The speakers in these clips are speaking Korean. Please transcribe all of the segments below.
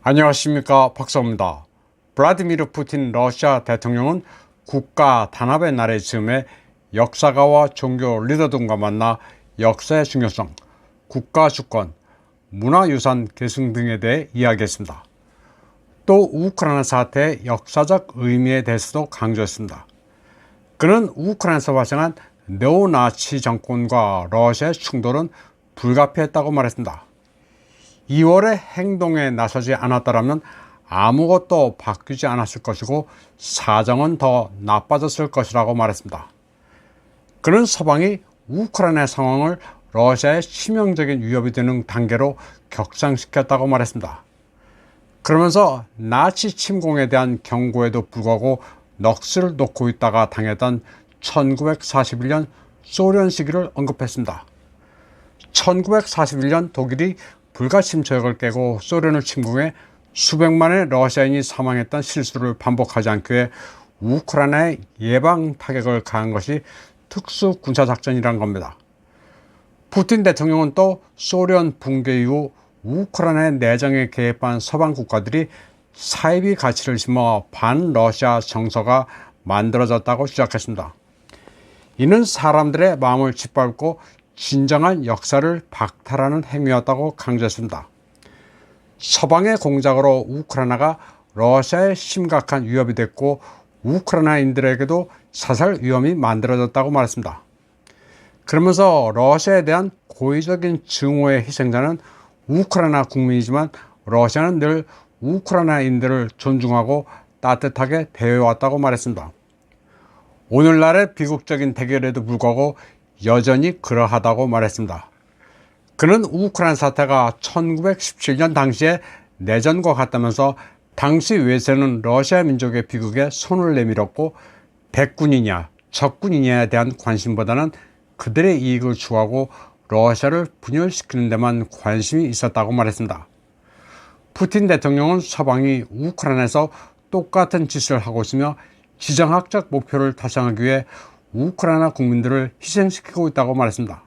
안녕하십니까, 박사입니다. 블라디미르 푸틴 러시아 대통령은 국가 단합의 날의 즈음에 역사가와 종교 리더 등과 만나 역사의 중요성, 국가 주권, 문화유산 계승 등에 대해 이야기했습니다. 또 우크라이나 사태의 역사적 의미에 대해서도 강조했습니다. 그는 우크라이나에서 발생한 네오나치 정권과 러시아의 충돌은 불가피했다고 말했습니다. 2월에 행동에 나서지 않았더라면 아무것도 바뀌지 않았을 것이고 사정은 더 나빠졌을 것이라고 말했습니다. 그는 서방이 우크라이나 상황을 러시아의 치명적인 위협이 되는 단계로 격상시켰다고 말했습니다. 그러면서 나치 침공에 대한 경고에도 불구하고 넋을 놓고 있다가 당했던 1941년 소련 시기를 언급했습니다. 1941년 독일이 불가침조약을 깨고 소련을 침공해 수백만의 러시아인이 사망했던 실수를 반복하지 않기 위해 우크라이나에 예방 타격을 가한 것이 특수 군사작전이란 겁니다. 푸틴 대통령은 또 소련 붕괴 이후 우크라이나의 내정에 개입한 서방 국가들이 사이비 가치를 심어 반러시아 정서가 만들어졌다고 주장했습니다. 이는 사람들의 마음을 짓밟고 진정한 역사를 박탈하는 행위였다고 강조했습니다. 서방의 공작으로 우크라이나가 러시아의 심각한 위협이 됐고 우크라이나인들에게도 사살 위험이 만들어졌다고 말했습니다. 그러면서 러시아에 대한 고의적인 증오의 희생자는 우크라이나 국민이지만 러시아는 늘 우크라이나인들을 존중하고 따뜻하게 대해왔다고 말했습니다. 오늘날의 비극적인 대결에도 불구하고 여전히 그러하다고 말했습니다. 그는 우크라이나 사태가 1917년 당시의 내전과 같다면서 당시 외세는 러시아 민족의 비극에 손을 내밀었고 백군이냐 적군이냐에 대한 관심보다는 그들의 이익을 추구하고 러시아를 분열시키는 데만 관심이 있었다고 말했습니다. 푸틴 대통령은 서방이 우크라이나에서 똑같은 짓을 하고 있으며 지정학적 목표를 달성하기 위해 우크라이나 국민들을 희생시키고 있다고 말했습니다.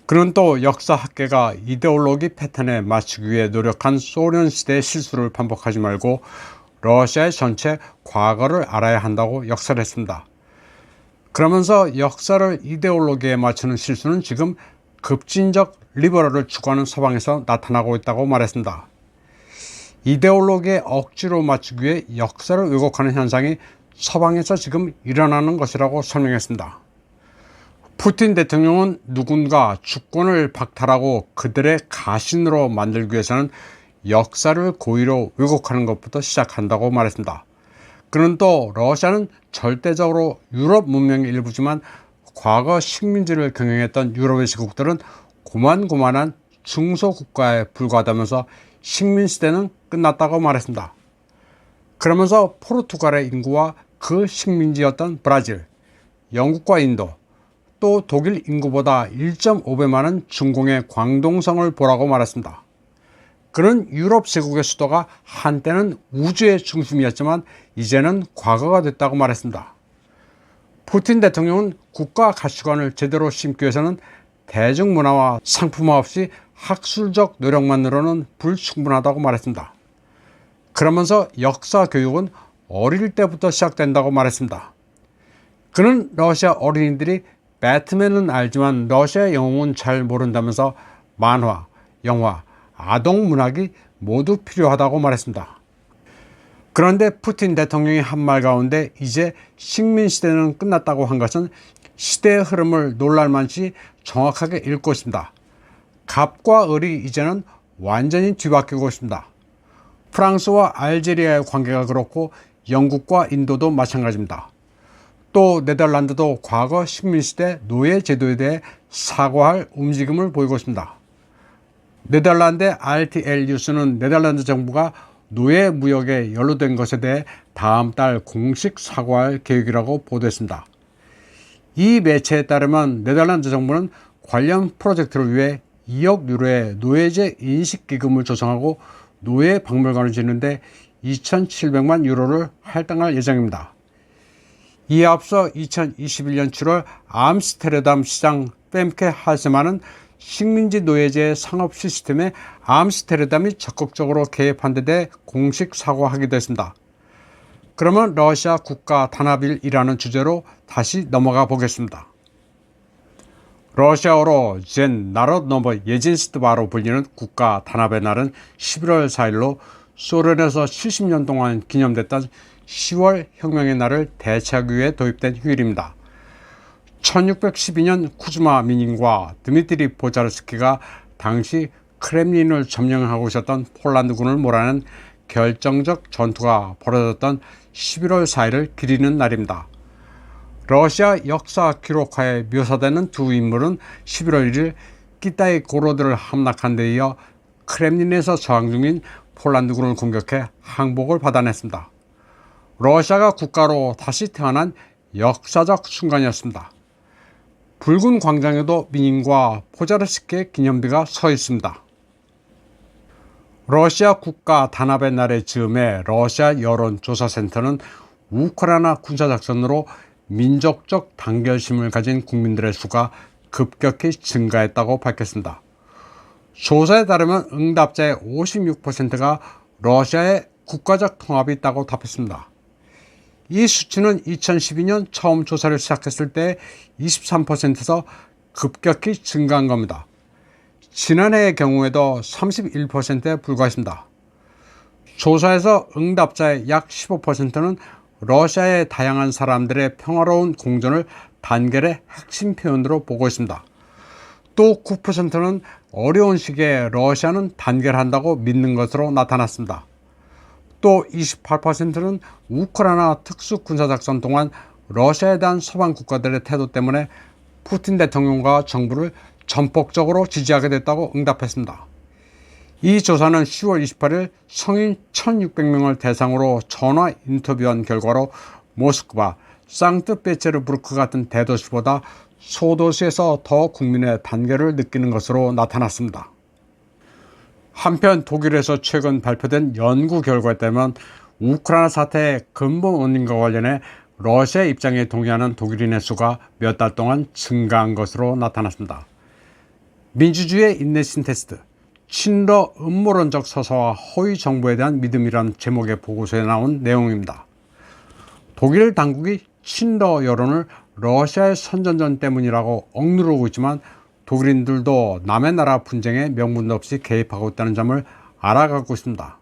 그는 또 역사학계가 이데올로기 패턴에 맞추기 위해 노력한 소련 시대의 실수를 반복하지 말고 러시아의 전체 과거를 알아야 한다고 역설을 했습니다. 그러면서 역사를 이데올로기에 맞추는 실수는 지금 급진적 리버럴을 추구하는 서방에서 나타나고 있다고 말했습니다. 이데올로기에 억지로 맞추기 위해 역사를 왜곡하는 현상이 서방에서 지금 일어나는 것이라고 설명했습니다. 푸틴 대통령은 누군가 주권을 박탈하고 그들의 가신으로 만들기 위해서는 역사를 고의로 왜곡하는 것부터 시작한다고 말했습니다. 그는 또 러시아는 절대적으로 유럽 문명의 일부지만 과거 식민지를 경영했던 유럽의 시국들은 고만고만한 중소국가에 불과하다면서 식민시대는 끝났다고 말했습니다. 그러면서 포르투갈의 인구와 그 식민지였던 브라질, 영국과 인도, 또 독일 인구보다 1.5배 많은 중공의 광동성을 보라고 말했습니다. 그는 유럽 제국의 수도가 한때는 우주의 중심이었지만 이제는 과거가 됐다고 말했습니다. 푸틴 대통령은 국가 가치관을 제대로 심기 위해서는 대중문화와 상품화 없이 학술적 노력만으로는 불충분하다고 말했습니다. 그러면서 역사 교육은 어릴 때부터 시작된다고 말했습니다. 그는 러시아 어린이들이 배트맨은 알지만 러시아 영웅은 잘 모른다면서 만화, 영화, 아동 문학이 모두 필요하다고 말했습니다. 그런데 푸틴 대통령이 한 말 가운데 이제 식민시대는 끝났다고 한 것은 시대의 흐름을 놀랄만치 정확하게 읽고 있습니다. 갑과 을이 이제는 완전히 뒤바뀌고 있습니다. 프랑스와 알제리아의 관계가 그렇고 영국과 인도도 마찬가지입니다. 또 네덜란드도 과거 식민시대 노예 제도에 대해 사과할 움직임을 보이고 있습니다. 네덜란드 RTL 뉴스는 네덜란드 정부가 노예 무역에 연루된 것에 대해 다음 달 공식 사과할 계획이라고 보도했습니다. 이 매체에 따르면 네덜란드 정부는 관련 프로젝트를 위해 2억 유로의 노예제 인식기금을 조성하고 노예 박물관을 짓는데 2,700만 유로를 할당할 예정입니다. 이에 앞서 2021년 7월 암스테르담 시장 fem케 하세만은 식민지 노예제의 상업 시스템에 암스테르담이 적극적으로 개입한 데 대해 공식 사과하기도 했습니다. 그러면 러시아 국가 단합일이라는 주제로 다시 넘어가 보겠습니다. 러시아어로 젠 나로노버 예진스트바로 불리는 국가 단합의 날은 11월 4일로 소련에서 70년 동안 기념됐던 10월 혁명의 날을 대체하기 위해 도입된 휴일입니다. 1612년 쿠즈마 미닌과 드미트리 보자르스키가 당시 크렘린을 점령하고 있었던 폴란드군을 몰아낸 결정적 전투가 벌어졌던 11월 4일을 기리는 날입니다. 러시아 역사 기록화에 묘사되는 두 인물은 11월 1일 기타의 고로드를 함락한 데 이어 크렘린에서 저항 중인 폴란드군을 공격해 항복을 받아냈습니다. 러시아가 국가로 다시 태어난 역사적 순간이었습니다. 붉은 광장에도 미닌과 포자르스키의 기념비가 서 있습니다. 러시아 국가 단합의 날의 즈음에 러시아 여론조사센터는 우크라이나 군사작전으로 민족적 단결심을 가진 국민들의 수가 급격히 증가했다고 밝혔습니다. 조사에 따르면 응답자의 56%가 러시아의 국가적 통합이 있다고 답했습니다. 이 수치는 2012년 처음 조사를 시작했을 때 23%에서 급격히 증가한 겁니다. 지난해의 경우에도 31%에 불과했습니다. 조사에서 응답자의 약 15%는 러시아의 다양한 사람들의 평화로운 공존을 단결의 핵심 표현으로 보고 있습니다. 또 9%는 어려운 시기에 러시아는 단결한다고 믿는 것으로 나타났습니다. 또 28%는 우크라이나 특수군사작전 동안 러시아에 대한 서방 국가들의 태도 때문에 푸틴 대통령과 정부를 전폭적으로 지지하게 됐다고 응답했습니다. 이 조사는 10월 28일 성인 1600명을 대상으로 전화 인터뷰한 결과로 모스크바, 상트페테르부르크 같은 대도시보다 소도시에서 더 국민의 단결을 느끼는 것으로 나타났습니다. 한편 독일에서 최근 발표된 연구 결과에 따르면 우크라이나 사태의 근본 원인과 관련해 러시아의 입장에 동의하는 독일인의 수가 몇 달 동안 증가한 것으로 나타났습니다. 민주주의의 인내심 테스트, 친러 음모론적 서사와 허위 정보에 대한 믿음이라는 제목의 보고서에 나온 내용입니다. 독일 당국이 친러 여론을 러시아의 선전전 때문이라고 억누르고 있지만 독일인들도 남의 나라 분쟁에 명분도 없이 개입하고 있다는 점을 알아가고 있습니다.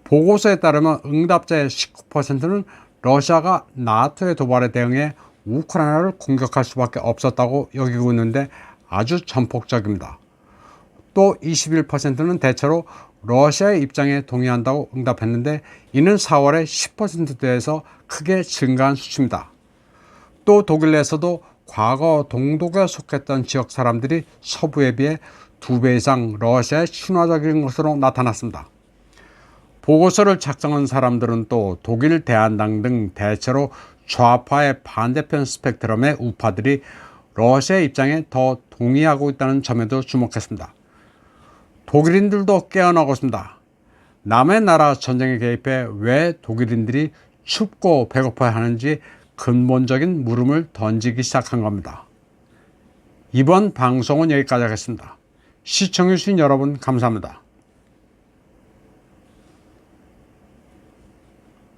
보고서에 따르면 응답자의 19%는 러시아가 나토의 도발에 대응해 우크라이나를 공격할 수밖에 없었다고 여기고 있는데 아주 전폭적입니다. 또 21%는 대체로 러시아의 입장에 동의한다고 응답했는데 이는 4월의 10%대에서 크게 증가한 수치입니다. 또 독일 내에서도 과거 동독에 속했던 지역 사람들이 서부에 비해 2배 이상 러시아에 친화적인 것으로 나타났습니다. 보고서를 작성한 사람들은 또 독일 대한당 등 대체로 좌파의 반대편 스펙트럼의 우파들이 러시아의 입장에 더 동의하고 있다는 점에도 주목했습니다. 독일인들도 깨어나고 있습니다. 남의 나라 전쟁에 개입해 왜 독일인들이 춥고 배고파야 하는지 근본적인 물음을 던지기 시작한 겁니다. 이번 방송은 여기까지 하겠습니다. 시청해주신 여러분 감사합니다.